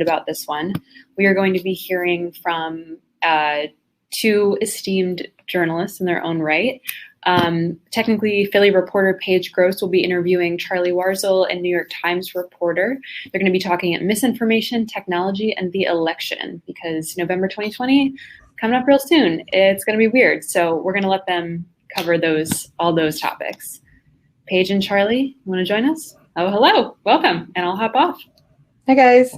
about this one. We are going to be hearing from two esteemed journalists in their own right. Technically, Philly reporter Paige Gross will be interviewing Charlie Warzel, and New York Times reporter. They're going to be talking at misinformation, technology, and the election, because November 2020 coming up real soon. It's going to be weird. So we're going to let them cover all those topics. Paige and Charlie, you want to join us? Oh, hello. Welcome. And I'll hop off. Hi, guys.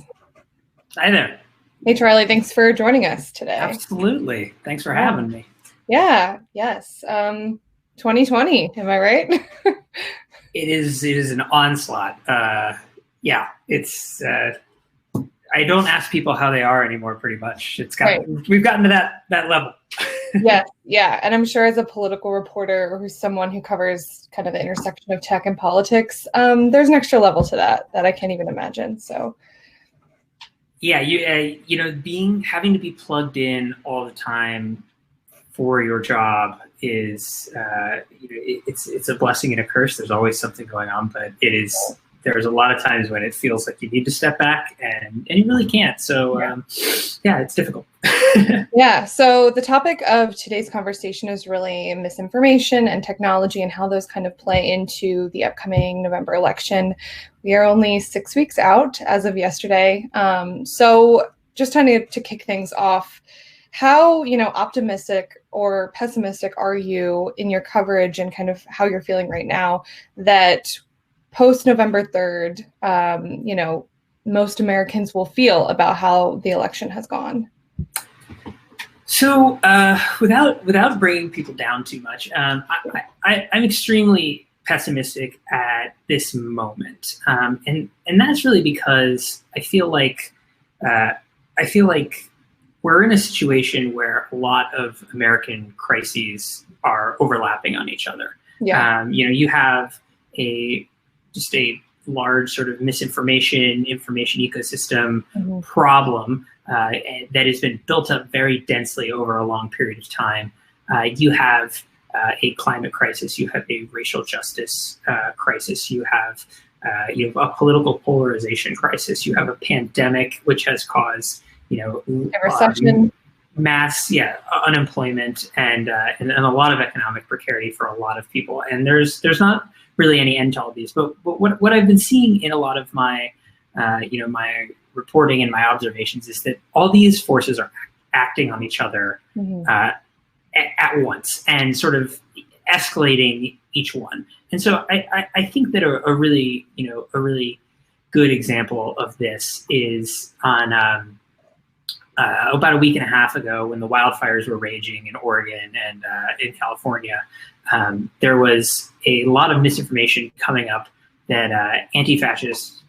Hi there. Hey, Charlie. Thanks for joining us today. Absolutely. Thanks for having me. Yeah. Yes. 2020. Am I right? It is an onslaught. It's. I don't ask people how they are anymore. Pretty much, we've gotten to that level. Yes. Yeah. And I'm sure as a political reporter or someone who covers kind of the intersection of tech and politics, there's an extra level to that I can't even imagine. So. Yeah, having to be plugged in all the time for your job is, it's a blessing and a curse. There's always something going on, but there's a lot of times when it feels like you need to step back and you really can't. So it's difficult. Yeah. So the topic of today's conversation is really misinformation and technology and how those kind of play into the upcoming November election. We are only 6 weeks out as of yesterday. So just trying to kick things off, how, optimistic or pessimistic are you in your coverage and kind of how you're feeling right now that post November 3rd, most Americans will feel about how the election has gone? So without bringing people down too much, I'm extremely pessimistic at this moment, and that's really because I feel like we're in a situation where a lot of American crises are overlapping on each other. Yeah. You have a large sort of information ecosystem problem that has been built up very densely over a long period of time. You have a climate crisis. You have a racial justice crisis. You have a political polarization crisis. You have a pandemic, which has caused recession, mass unemployment, and a lot of economic precarity for a lot of people. And there's not really any end to all these. But what I've been seeing in a lot of my my reporting and my observations is that all these forces are acting on each other at once and sort of escalating each one. And so I think that a really good example of this is on about a week and a half ago when the wildfires were raging in Oregon and in California. There was a lot of misinformation coming up that anti-fascist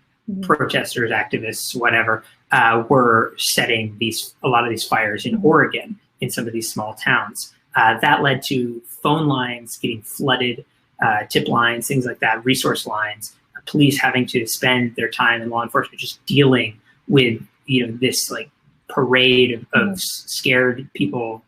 protesters, activists, whatever, were setting a lot of these fires in Oregon in some of these small towns. That led to phone lines getting flooded, tip lines, things like that, resource lines, police having to spend their time and law enforcement just dealing with this like parade of scared people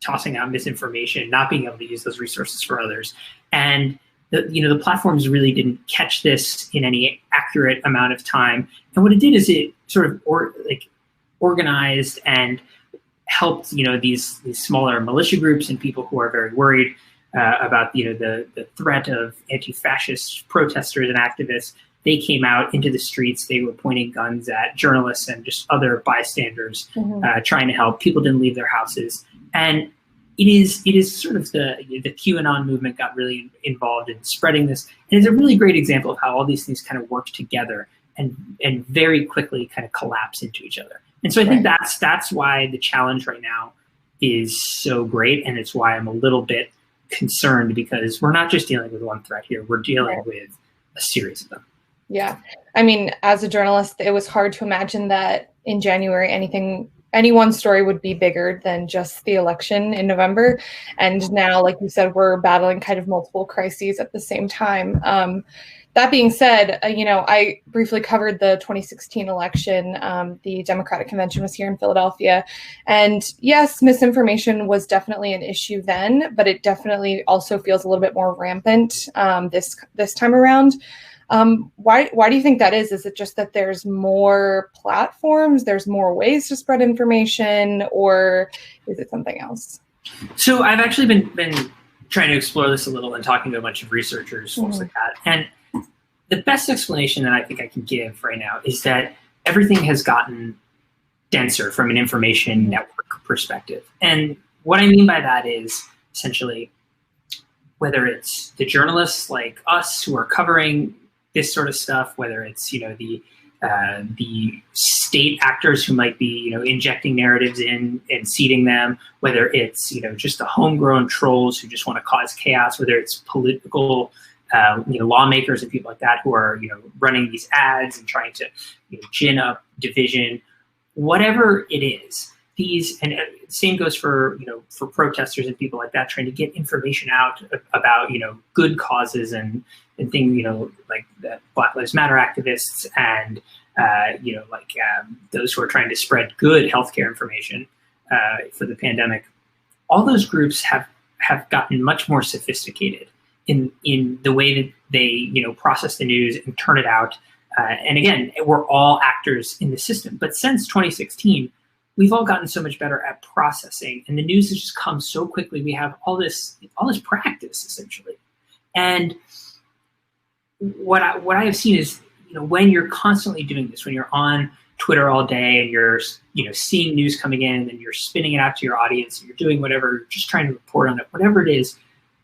tossing out misinformation, not being able to use those resources for others. And the platforms really didn't catch this in any accurate amount of time. And what it did is it sort of organized and helped these smaller militia groups and people who are very worried about the threat of anti-fascist protesters and activists. They came out into the streets. They were pointing guns at journalists and just other bystanders, trying to help. People didn't leave their houses, and it is sort of the QAnon movement got really involved in spreading this. And it's a really great example of how all these things kind of work together and very quickly kind of collapse into each other. And so I think that's why the challenge right now is so great, and it's why I'm a little bit concerned, because we're not just dealing with one threat here. We're dealing with a series of them. Yeah. I mean, as a journalist, it was hard to imagine that in January, any one story would be bigger than just the election in November. And now, like you said, we're battling kind of multiple crises at the same time. That being said, I briefly covered the 2016 election. The Democratic Convention was here in Philadelphia. And yes, misinformation was definitely an issue then, but it definitely also feels a little bit more rampant this time around. Why do you think that is? Is it just that there's more platforms, there's more ways to spread information, or is it something else? So I've actually been trying to explore this a little and talking to a bunch of researchers, folks like that. And the best explanation that I think I can give right now is that everything has gotten denser from an information network perspective. And what I mean by that is essentially whether it's the journalists like us who are covering this sort of stuff, whether it's, the state actors who might be, injecting narratives in and seeding them, whether it's, just the homegrown trolls who just want to cause chaos, whether it's political, lawmakers and people like that who are, running these ads and trying to, gin up division, whatever it is. And same goes for, for protesters and people like that, trying to get information out about, good causes and things, like the Black Lives Matter activists and, those who are trying to spread good healthcare information for the pandemic. All those groups have gotten much more sophisticated in the way that they, process the news and turn it out. And again, we're all actors in the system. But since 2016, we've all gotten so much better at processing, and the news has just come so quickly. We have all this practice essentially. And what I have seen is, when you're constantly doing this, when you're on Twitter all day and you're, seeing news coming in and you're spinning it out to your audience and you're doing whatever, just trying to report on it, whatever it is,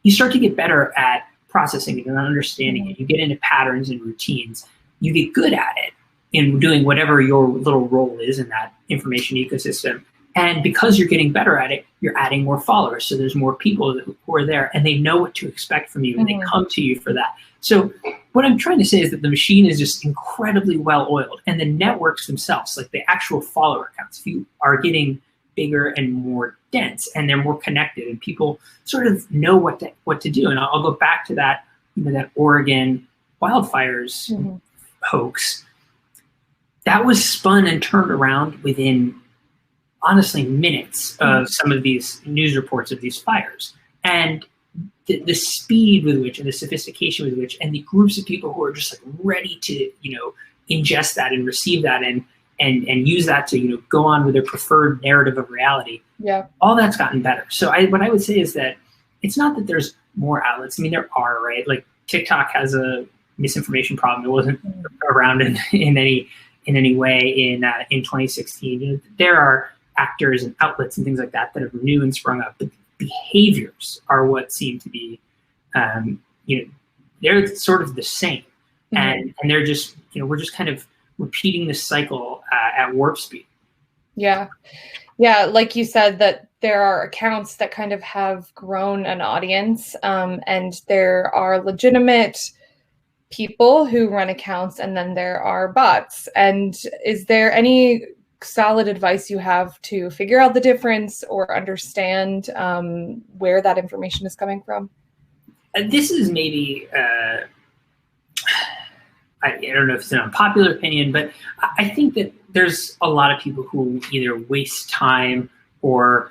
you start to get better at processing it and understanding it. You get into patterns and routines. You get good at it in doing whatever your little role is in that information ecosystem. And because you're getting better at it, you're adding more followers. So there's more people who are there and they know what to expect from you and they come to you for that. So what I'm trying to say is that the machine is just incredibly well oiled, and the networks themselves, like the actual follower accounts, are getting bigger and more dense, and they're more connected, and people sort of know what to do. And I'll go back to that, that Oregon wildfires hoax. That was spun and turned around within, honestly, minutes of some of these news reports of these fires. And the speed with which and the sophistication with which and the groups of people who are just like ready to, ingest that and receive that and use that to, go on with their preferred narrative of reality. Yeah. All that's gotten better. So what I would say is that it's not that there's more outlets. I mean, there are, right? Like TikTok has a misinformation problem. It wasn't around in any way in 2016. There are actors and outlets and things like that have new and sprung up. But behaviors are what seem to be, they're sort of the same, and they're just, we're just kind of repeating this cycle at warp speed. Yeah, like you said, that there are accounts that kind of have grown an audience, and there are legitimate people who run accounts, and then there are bots. And is there any solid advice you have to figure out the difference or understand where that information is coming from? This is maybe, I don't know if it's an unpopular opinion, but I think that there's a lot of people who either waste time or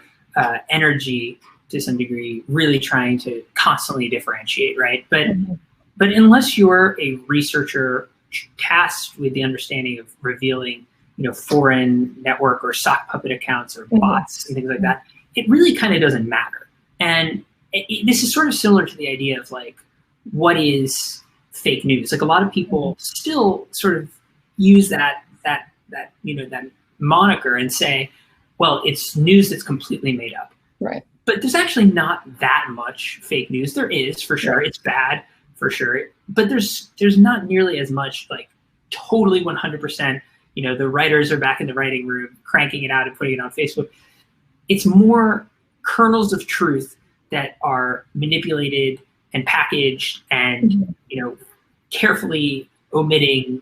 energy to some degree really trying to constantly differentiate, right? But unless you're a researcher tasked with the understanding of revealing foreign network or sock puppet accounts or bots and things like that, it really kind of doesn't matter. And this is sort of similar to the idea of like, what is fake news? Like a lot of people still sort of use that moniker and say, well, it's news that's completely made up. Right. But there's actually not that much fake news. There is, for sure. It's bad, for sure. But there's not nearly as much like totally 100%, the writers are back in the writing room, cranking it out and putting it on Facebook. It's more kernels of truth that are manipulated and packaged and, carefully omitting,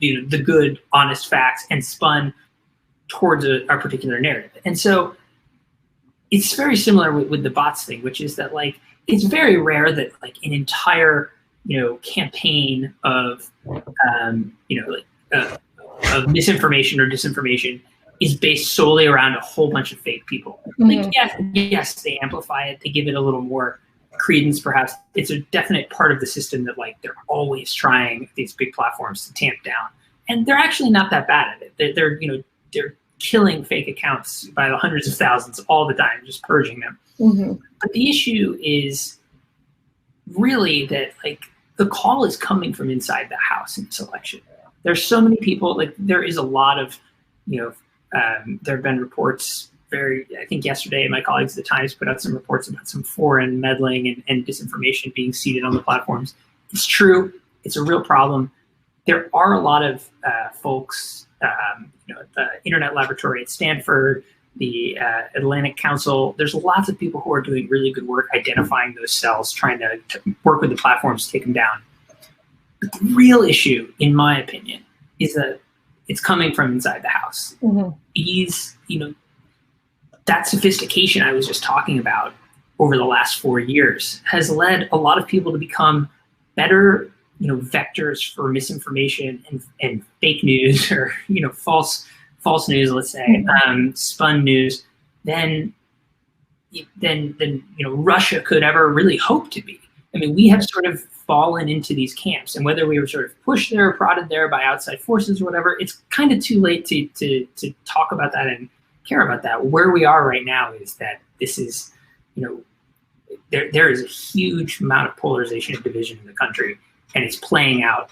the good, honest facts and spun towards a particular narrative. And so it's very similar with the bots thing, which is that like, it's very rare that like an entire, campaign of, of misinformation or disinformation is based solely around a whole bunch of fake people. Like, yes, they amplify it. They give it a little more credence, perhaps. It's a definite part of the system that like they're always trying these big platforms to tamp down, and they're actually not that bad at it. They're killing fake accounts by the hundreds of thousands all the time, just purging them. Mm-hmm. But the issue is really that like the call is coming from inside the house in this election. There's so many people, like there is a lot of, there have been reports I think yesterday my colleagues at the Times put out some reports about some foreign meddling and disinformation being seeded on the platforms. It's true. It's a real problem. There are a lot of folks, at the Internet Laboratory at Stanford, the Atlantic Council. There's lots of people who are doing really good work identifying those cells, trying to work with the platforms to take them down. But the real issue, in my opinion, is that it's coming from inside the house. Mm-hmm. That sophistication I was just talking about over the last 4 years has led a lot of people to become better, vectors for misinformation and fake news or, false news, let's say, spun news than Russia could ever really hope to be. I mean, we have sort of fallen into these camps, and whether we were sort of pushed there or prodded there by outside forces or whatever, it's kind of too late to talk about that and care about that. Where we are right now is that this is, there is a huge amount of polarization and division in the country, and it's playing out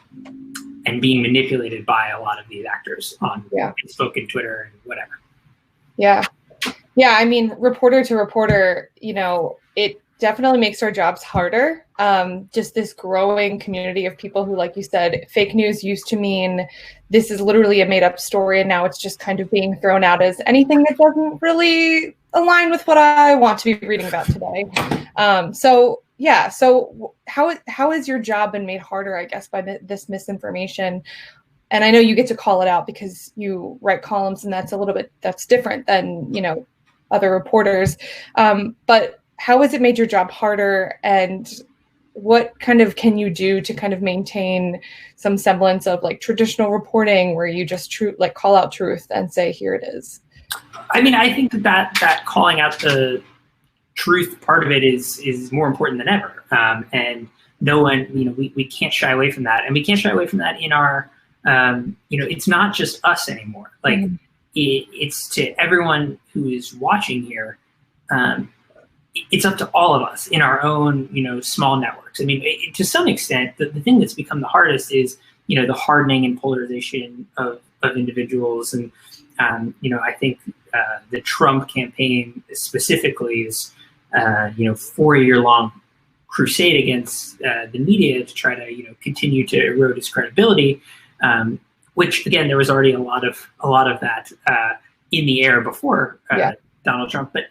and being manipulated by a lot of these actors on Facebook and Twitter and whatever. Yeah. Yeah. I mean, reporter to reporter, it definitely makes our jobs harder. Just this growing community of people who, like you said, fake news used to mean this is literally a made up story, and now it's just kind of being thrown out as anything that doesn't really align with what I want to be reading about today. So how has your job been made harder, I guess, by this misinformation? And I know you get to call it out because you write columns, and that's different than, other reporters. But how has it made your job harder, and what kind of can you do to kind of maintain some semblance of like traditional reporting where you just call out truth and say, here it is? I mean, I think that calling out the truth part of it is more important than ever. And no one, we can't shy away from that. And we can't shy away from that in our, it's not just us anymore. Like it's to everyone who is watching here. It's up to all of us in our own, small networks. I mean, to some extent, the thing that's become the hardest is, the hardening and polarization of individuals. And, I think the Trump campaign specifically is, 4-year-long crusade against the media to try to, continue to erode its credibility, which, again, there was already a lot of that in the air before Donald Trump. But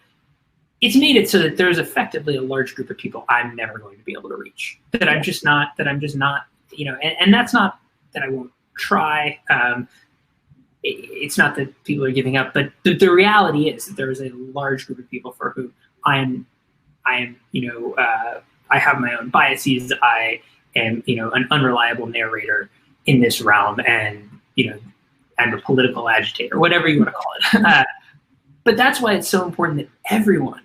it's made it so that there's effectively a large group of people I'm never going to be able to reach. That I'm just not, and that's not that I won't try. It's not that people are giving up, but the reality is that there is a large group of people for whom I am, I have my own biases. I am, an unreliable narrator in this realm, and, I'm a political agitator, whatever you want to call it. But that's why it's so important that everyone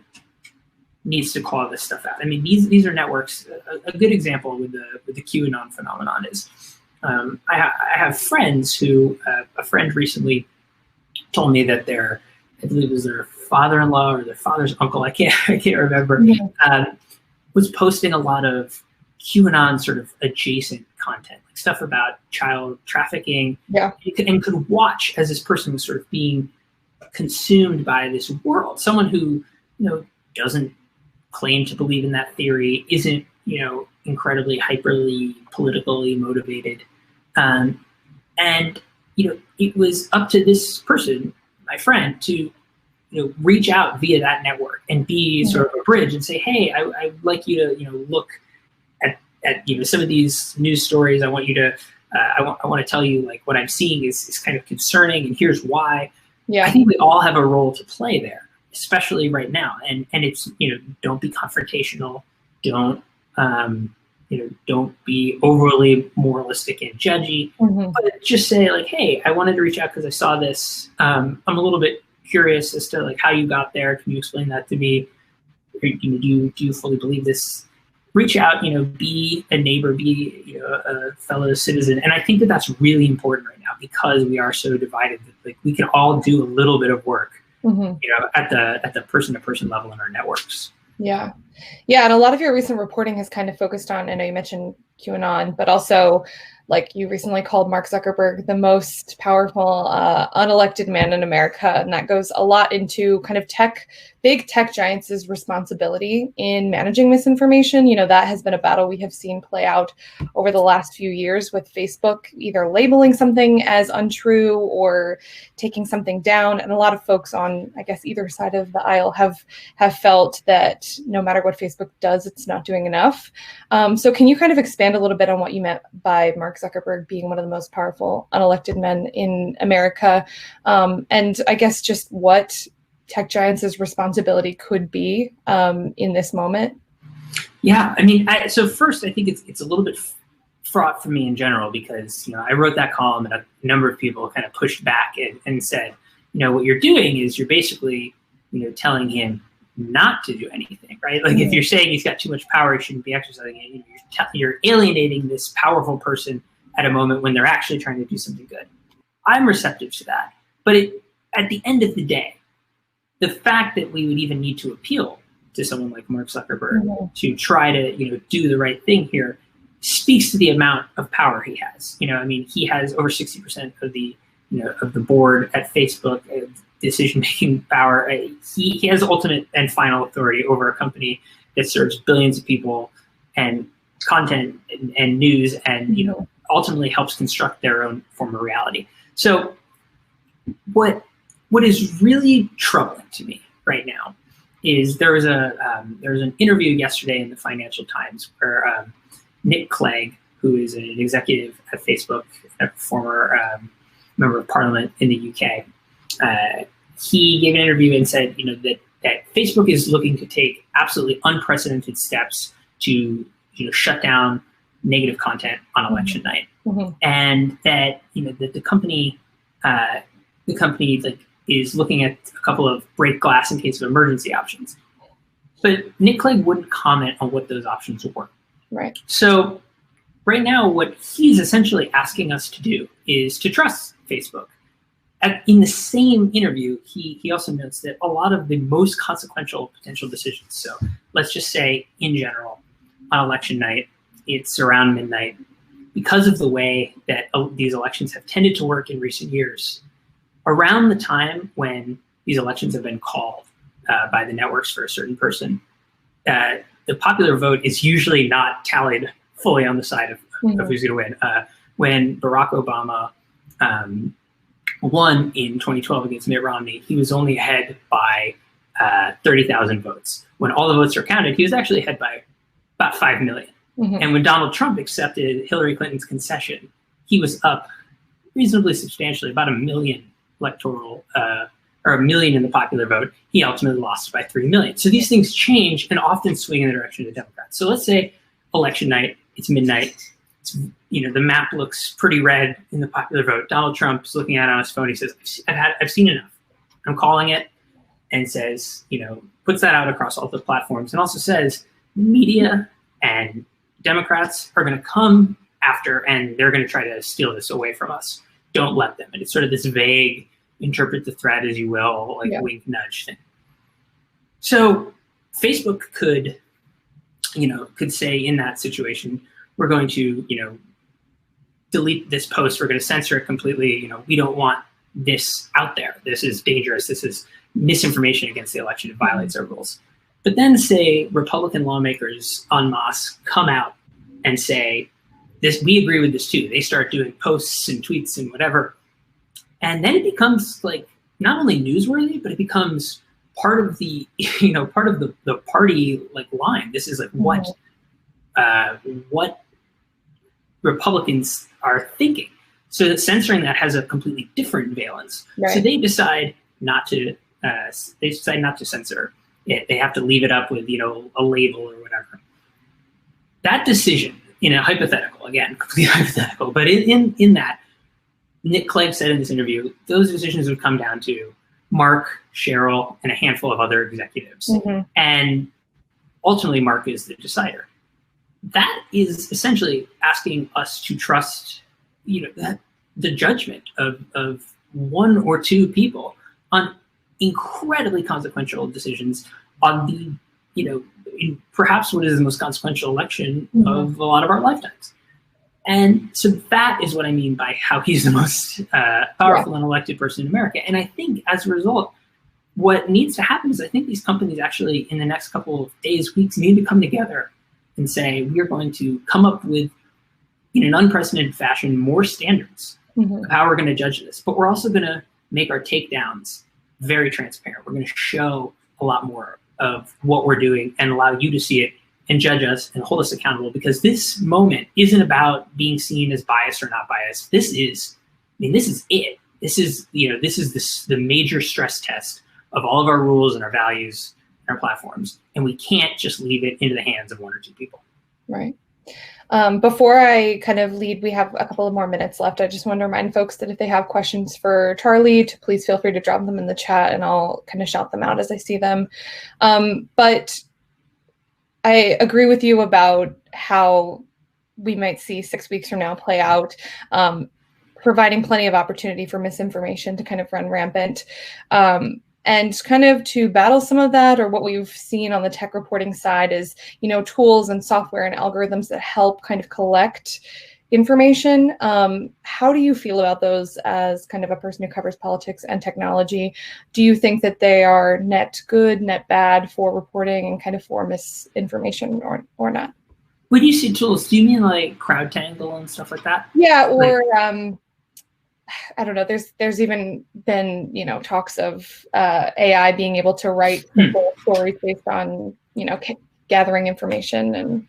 needs to call this stuff out. I mean, these are networks. A good example with the QAnon phenomenon is I have friends who a friend recently told me that I believe it was their father-in-law or their father's uncle, I can't remember, was posting a lot of QAnon sort of adjacent content, like stuff about child trafficking, and could watch as this person was sort of being consumed by this world. Someone who, doesn't claim to believe in that theory, isn't, incredibly hyperly politically motivated. And, it was up to this person, my friend, to, reach out via that network and be sort of a bridge and say, hey, I'd like you to, look at some of these news stories. I want you to, I want to tell you, like, what I'm seeing is kind of concerning, and here's why. I think we all have a role to play there, especially right now. And it's, don't be confrontational. Don't be overly moralistic and judgy, but just say, like, hey, I wanted to reach out because I saw this. I'm a little bit curious as to, like, how you got there. Can you explain that to me? Do you fully believe this? reach out, be a neighbor, be a fellow citizen. And I think that that's really important right now because we are so divided that like we can all do a little bit of work, at the person-to-person level in our networks. Yeah. Yeah. And a lot of your recent reporting has kind of focused on, I know you mentioned QAnon, but also like you recently called Mark Zuckerberg the most powerful unelected man in America. And that goes a lot into kind of big tech giants' responsibility in managing misinformation. That has been a battle we have seen play out over the last few years with Facebook either labeling something as untrue or taking something down. And a lot of folks on, I guess, either side of the aisle have felt that no matter what Facebook does, it's not doing enough. So can you kind of expand a little bit on what you meant by Mark Zuckerberg being one of the most powerful unelected men in America? And I guess just what tech giants' responsibility could be in this moment? Yeah, I mean, so first, I think it's a little bit fraught for me in general because, I wrote that column and a number of people kind of pushed back and said, what you're doing is you're basically, telling him not to do anything, right? Like if you're saying he's got too much power, he shouldn't be exercising it, you're alienating this powerful person at a moment when they're actually trying to do something good. I'm receptive to that. But at the end of the day, the fact that we would even need to appeal to someone like Mark Zuckerberg to try to, do the right thing here speaks to the amount of power he has. He has over 60% of the, of the board at Facebook, decision-making power. He has ultimate and final authority over a company that serves billions of people and content and news and, ultimately helps construct their own form of reality. So what is really troubling to me right now is there was an interview yesterday in the Financial Times where Nick Clegg, who is an executive at Facebook, a former member of Parliament in the UK, he gave an interview and said, that Facebook is looking to take absolutely unprecedented steps to, shut down negative content on election night, and that that the company is looking at a couple of break glass in case of emergency options. But Nick Clegg wouldn't comment on what those options were. Right. So right now, what he's essentially asking us to do is to trust Facebook. In the same interview, he also notes that a lot of the most consequential potential decisions, so let's just say in general, on election night, it's around midnight, because of the way that these elections have tended to work in recent years, around the time when these elections have been called by the networks for a certain person, the popular vote is usually not tallied fully on the side of who's going to win. When Barack Obama won in 2012 against Mitt Romney, he was only ahead by 30,000 votes. When all the votes are counted, he was actually ahead by about 5 million. And when Donald Trump accepted Hillary Clinton's concession, he was up reasonably substantially, about 1 million electoral, or 1 million in the popular vote. He ultimately lost by 3 million. So these things change and often swing in the direction of the Democrats. So let's say election night, it's midnight. It's, the map looks pretty red in the popular vote. Donald Trump's looking at it on his phone. He says, I've seen enough. I'm calling it, and says, puts that out across all the platforms, and also says media and Democrats are going to come after, and they're going to try to steal this away from us. Don't let them. And it's sort of this vague, interpret the threat as you will, wink, nudge thing. So Facebook could say in that situation, we're going to, delete this post. We're going to censor it completely. We don't want this out there. This is dangerous. This is misinformation against the election. It violates our rules. But then say Republican lawmakers en masse come out and say, we agree with this too. They start doing posts and tweets and whatever. And then it becomes not only newsworthy, but it becomes part of the, part of the party line. This is what Republicans are thinking. So that censoring that has a completely different valence. Right. So they decide not to censor it. They have to leave it up with, a label or whatever. That decision, in a hypothetical, again, completely hypothetical, but in that, Nick Clegg said in this interview, those decisions would come down to Mark, Cheryl, and a handful of other executives. And ultimately, Mark is the decider. that is essentially asking us to trust, that the judgment of one or two people on incredibly consequential decisions on the, in perhaps what is the most consequential election of a lot of our lifetimes. And so that is what I mean by how he's the most powerful and elected person in America. And I think as a result, what needs to happen is I think these companies actually in the next couple of days, weeks, need to come together and say, we are going to come up with, in an unprecedented fashion, more standards of how we're going to judge this. But we're also going to make our takedowns very transparent. We're going to show a lot more of what we're doing and allow you to see it and judge us and hold us accountable, because this moment isn't about being seen as biased or not biased. This is it. This is the major stress test of all of our rules and our values and our platforms. And we can't just leave it into the hands of one or two people. Right. Before I kind of lead, we have a couple of more minutes left. I just want to remind folks that if they have questions for Charlie, to please feel free to drop them in the chat and I'll kind of shout them out as I see them. But I agree with you about how we might see 6 weeks from now play out, providing plenty of opportunity for misinformation to kind of run rampant. And kind of to battle some of that, or what we've seen on the tech reporting side is, tools and software and algorithms that help kind of collect information. How do you feel about those as kind of a person who covers politics and technology? Do you think that they are net good, net bad for reporting and kind of for misinformation or not? When you say tools, do you mean like CrowdTangle and stuff like that? Yeah, or I don't know. There's even been talks of AI being able to write simple stories based on gathering information. And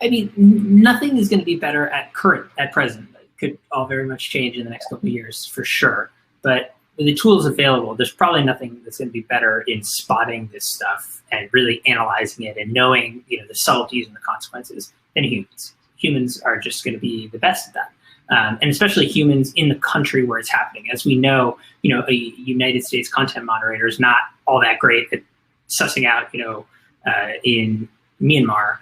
I mean, nothing is going to be better at present. It could all very much change in the next couple of years for sure. But with the tools available, there's probably nothing that's going to be better in spotting this stuff and really analyzing it and knowing the subtleties and the consequences than humans. Humans are just going to be the best at that. And especially humans in the country where it's happening. As we know, a United States content moderator is not all that great at sussing out, in Myanmar,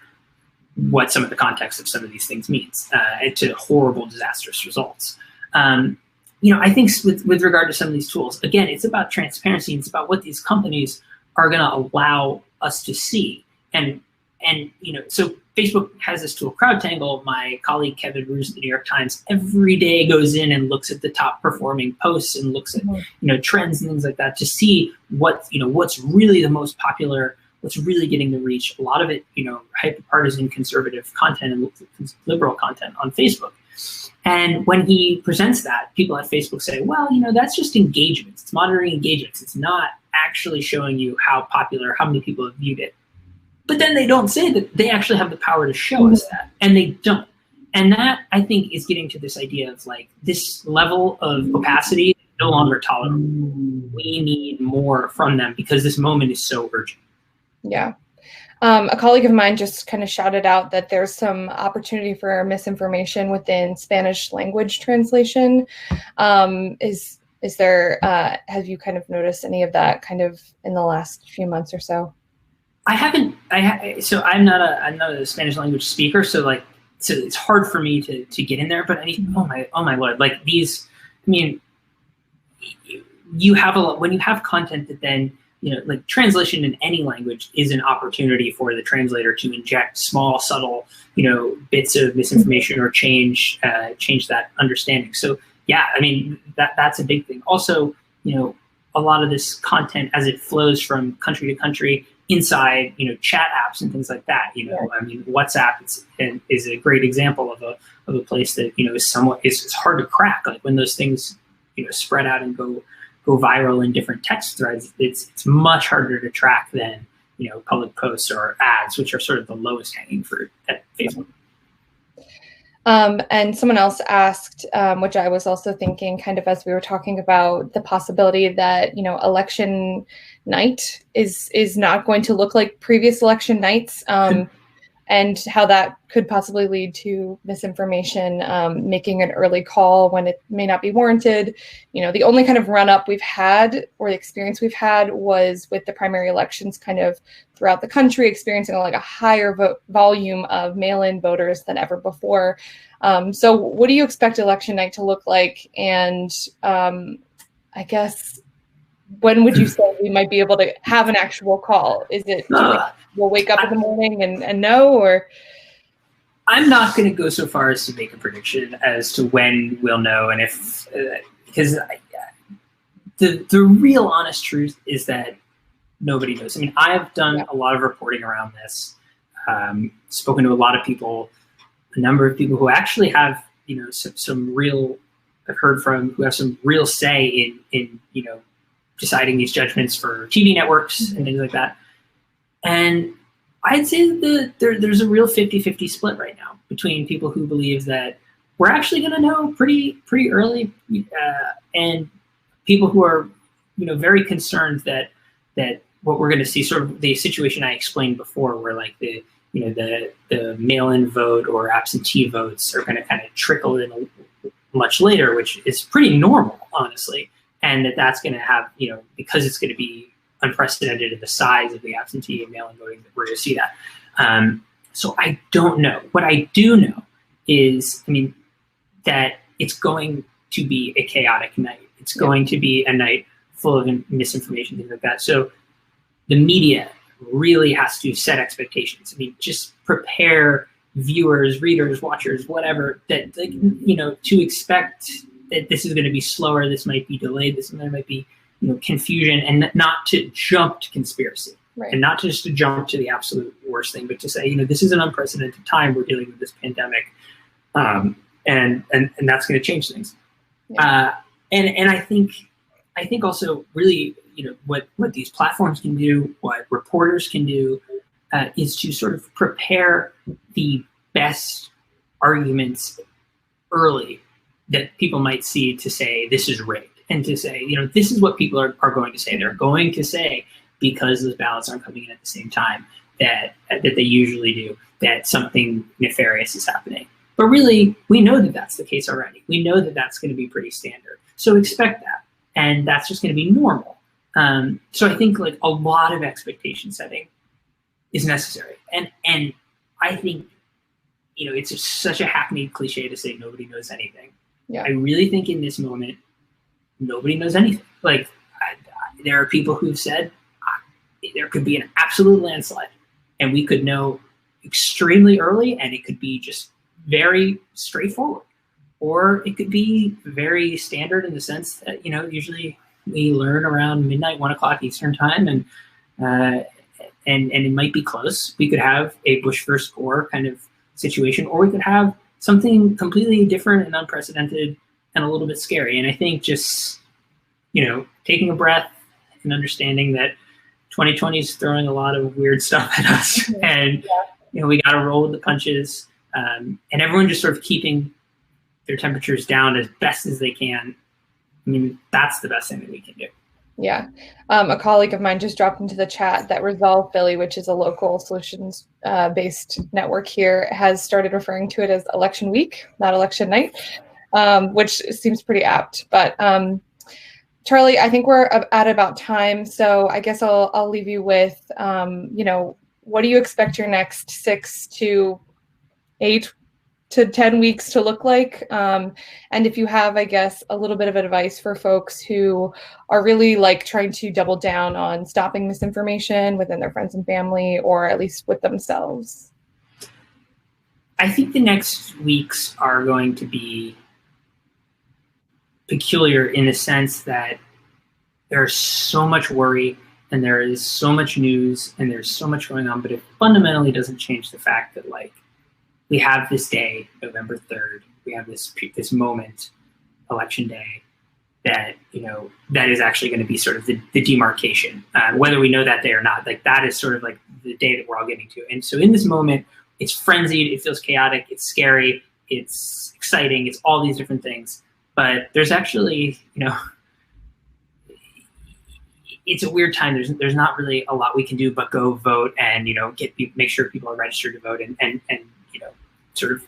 what some of the context of some of these things means to horrible, disastrous results. I think with regard to some of these tools, again, it's about transparency. It's about what these companies are going to allow us to see. And so Facebook has this tool, CrowdTangle. My colleague Kevin Roos at the New York Times every day goes in and looks at the top performing posts and looks at trends and things like that to see what's really the most popular, what's really getting the reach. A lot of it, hyper-partisan conservative content and liberal content on Facebook. And when he presents that, people at Facebook say, well, that's just engagements. It's monitoring engagements. It's not actually showing you how popular, how many people have viewed it. But then they don't say that they actually have the power to show us that, and they don't. And that, I think, is getting to this idea of like this level of opacity is no longer tolerable. We need more from them because this moment is so urgent. Yeah. A colleague of mine just kind of shouted out that there's some opportunity for misinformation within Spanish language translation. Is there, have you kind of noticed any of that kind of in the last few months or so? I haven't. So I'm not a Spanish language speaker. So it's hard for me to get in there. But I mean, oh my Lord, like these. I mean, you have when you have content that then like translation in any language is an opportunity for the translator to inject small, subtle bits of misinformation or change that understanding. So yeah, I mean that's a big thing. Also, a lot of this content as it flows from country to country inside, chat apps and things like that. I mean, WhatsApp is a great example of a place that is hard to crack. Like when those things spread out and go viral in different text threads, it's much harder to track than public posts or ads, which are sort of the lowest hanging fruit at Facebook. And someone else asked, which I was also thinking kind of as we were talking about the possibility that, election night is not going to look like previous election nights. And and how that could possibly lead to misinformation, making an early call when it may not be warranted. The only kind of run-up we've had, or the experience we've had, was with the primary elections kind of throughout the country, experiencing like a higher volume of mail-in voters than ever before. So what do you expect election night to look like? And I guess, when would you say we might be able to have an actual call? Is it, do you think we'll wake up in the morning and know, or? I'm not going to go so far as to make a prediction as to when we'll know, and if, because the real honest truth is that nobody knows. I mean, I've done a lot of reporting around this, spoken to a lot of people, a number of people who actually have, some real, I've heard from, who have some real say in deciding these judgments for TV networks and things like that. And I'd say that there's a real 50-50 split right now between people who believe that we're actually going to know pretty early, and people who are, very concerned that what we're going to see, sort of the situation I explained before, where like the mail-in vote or absentee votes are going to kind of trickle in much later, which is pretty normal, honestly. And that's going to have, because it's going to be unprecedented in the size of the absentee and mail-in voting, that we're going to see that. So I don't know. What I do know is, that it's going to be a chaotic night. It's going to be a night full of misinformation, things like that. So the media really has to set expectations. Just prepare viewers, readers, watchers, whatever, that, to expect that this is going to be slower, this might be delayed, there might be confusion, and not to jump to conspiracy, and not just to jump to the absolute worst thing, but to say, this is an unprecedented time, we're dealing with this pandemic, and that's going to change things. And I think also really, what these platforms can do, what reporters can do, is to sort of prepare the best arguments early that people might see to say this is rigged, and to say, this is what people are going to say. They're going to say, because those ballots aren't coming in at the same time that they usually do, that something nefarious is happening. But really, we know that that's the case already. We know that that's going to be pretty standard. So expect that, and that's just going to be normal. So I think like a lot of expectation setting is necessary, and I think it's just such a hackneyed cliche to say nobody knows anything. I really think in this moment, nobody knows anything. Like, there are people who've said there could be an absolute landslide, and we could know extremely early, and it could be just very straightforward, or it could be very standard in the sense that usually we learn around midnight, 1 o'clock Eastern time, and it might be close. We could have a Bush versus Gore kind of situation, or we could have something completely different and unprecedented and a little bit scary. And I think just, taking a breath and understanding that 2020 is throwing a lot of weird stuff at us, and we got to roll with the punches, and everyone just sort of keeping their temperatures down as best as they can. That's the best thing that we can do. Yeah. A colleague of mine just dropped into the chat that Resolve Philly, which is a local solutions based network here, has started referring to it as election week, not election night, which seems pretty apt. But Charlie, I think we're at about time. So I guess I'll leave you with, what do you expect your next 6 to 8 to 10 weeks to look like? And if you have, I guess, a little bit of advice for folks who are really like trying to double down on stopping misinformation within their friends and family, or at least with themselves. I think the next weeks are going to be peculiar in the sense that there's so much worry, and there is so much news, and there's so much going on, but it fundamentally doesn't change the fact that, like, we have this day, November 3rd, we have this moment, Election Day, that, that is actually going to be sort of the demarcation, whether we know that day or not. Like, that is sort of like the day that we're all getting to. And so in this moment, it's frenzied, it feels chaotic, it's scary, it's exciting, it's all these different things. But there's actually, it's a weird time. There's not really a lot we can do but go vote and, make sure people are registered to vote and sort of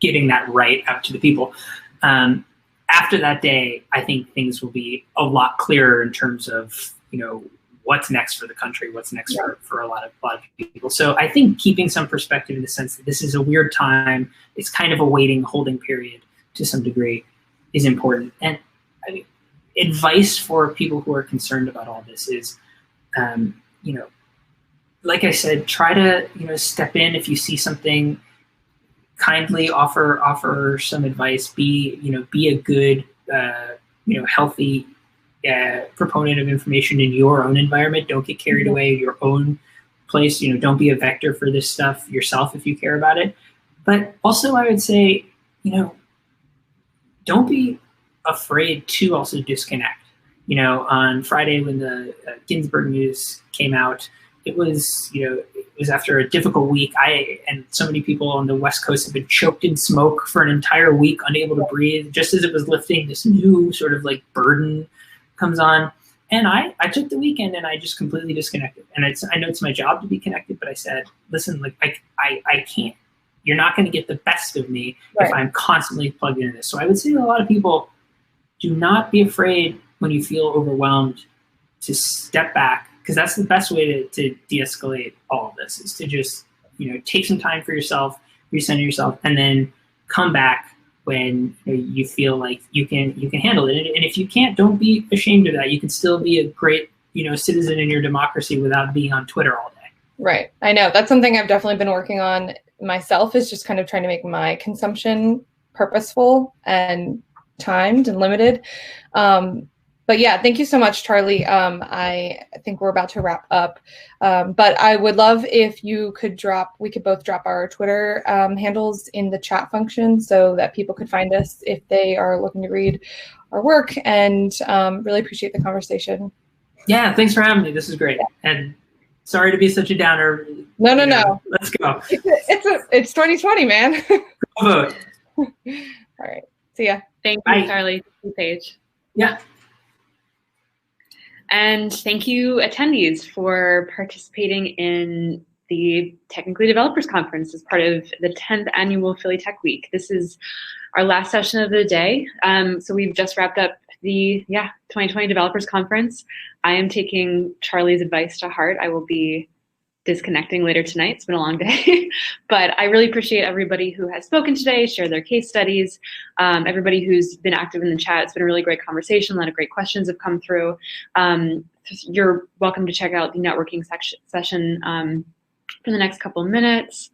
getting that right out to the people. After that day, I think things will be a lot clearer in terms of, what's next for the country, what's next for a lot of people. So I think keeping some perspective in the sense that this is a weird time, it's kind of a waiting, holding period to some degree is important. And I mean, advice for people who are concerned about all this is, like I said, try to, step in if you see something, kindly offer some advice, be a good, healthy proponent of information in your own environment. Don't get carried away in your own place. Don't be a vector for this stuff yourself if you care about it. But also I would say, don't be afraid to also disconnect. On Friday when the Ginsburg news came out, it was after a difficult week. And so many people on the West Coast have been choked in smoke for an entire week, unable to breathe. Just as it was lifting, this new sort of like burden comes on. And I took the weekend and I just completely disconnected. And I know it's my job to be connected, but I said, listen, like I can't. You're not going to get the best of me if I'm constantly plugged into this. So I would say to a lot of people, do not be afraid when you feel overwhelmed to step back, because that's the best way to de-escalate all of this, is to just, take some time for yourself, recenter yourself, and then come back when you feel like you can handle it. And if you can't, don't be ashamed of that. You can still be a great, citizen in your democracy without being on Twitter all day. Right. I know. That's something I've definitely been working on myself, is just kind of trying to make my consumption purposeful and timed and limited. But yeah, thank you so much, Charlie. I think we're about to wrap up, but I would love if you could we could both drop our Twitter handles in the chat function so that people could find us if they are looking to read our work, and really appreciate the conversation. Yeah, thanks for having me. This is great. And sorry to be such a downer. No. Let's go. It's 2020, man. Go vote. All right. See ya. Thank you, Charlie. Thank you, Paige. Yeah. And thank you, attendees, for participating in the Technically Developers Conference as part of the 10th annual Philly Tech Week. This is our last session of the day. So we've just wrapped up the 2020 Developers Conference. I am taking Charlie's advice to heart. I will be disconnecting later tonight. It's been a long day, but I really appreciate everybody who has spoken today, shared their case studies, everybody who's been active in the chat. It's been a really great conversation. A lot of great questions have come through. You're welcome to check out the networking session for the next couple of minutes.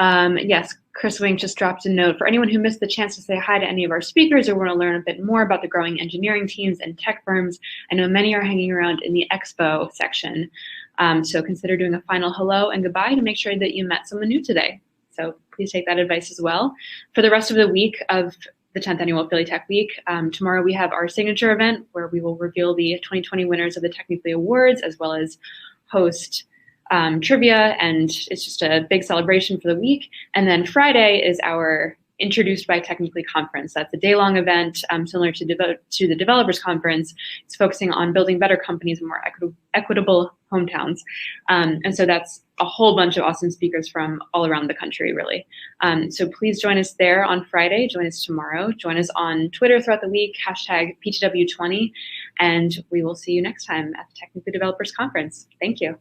Yes, Chris Wink just dropped a note. For anyone who missed the chance to say hi to any of our speakers or want to learn a bit more about the growing engineering teams and tech firms, I know many are hanging around in the expo section. So consider doing a final hello and goodbye to make sure that you met someone new today. So please take that advice as well. For the rest of the week of the 10th annual Philly Tech Week, tomorrow we have our signature event where we will reveal the 2020 winners of the Technically Awards, as well as host trivia, and it's just a big celebration for the week. And then Friday is our Introduced by Technically conference. That's a day-long event similar to the Developers Conference. It's focusing on building better companies and more equitable hometowns. And so that's a whole bunch of awesome speakers from all around the country, really. So please join us there on Friday. Join us tomorrow. Join us on Twitter throughout the week, #PTW20, and we will see you next time at the Technically Developers Conference. Thank you.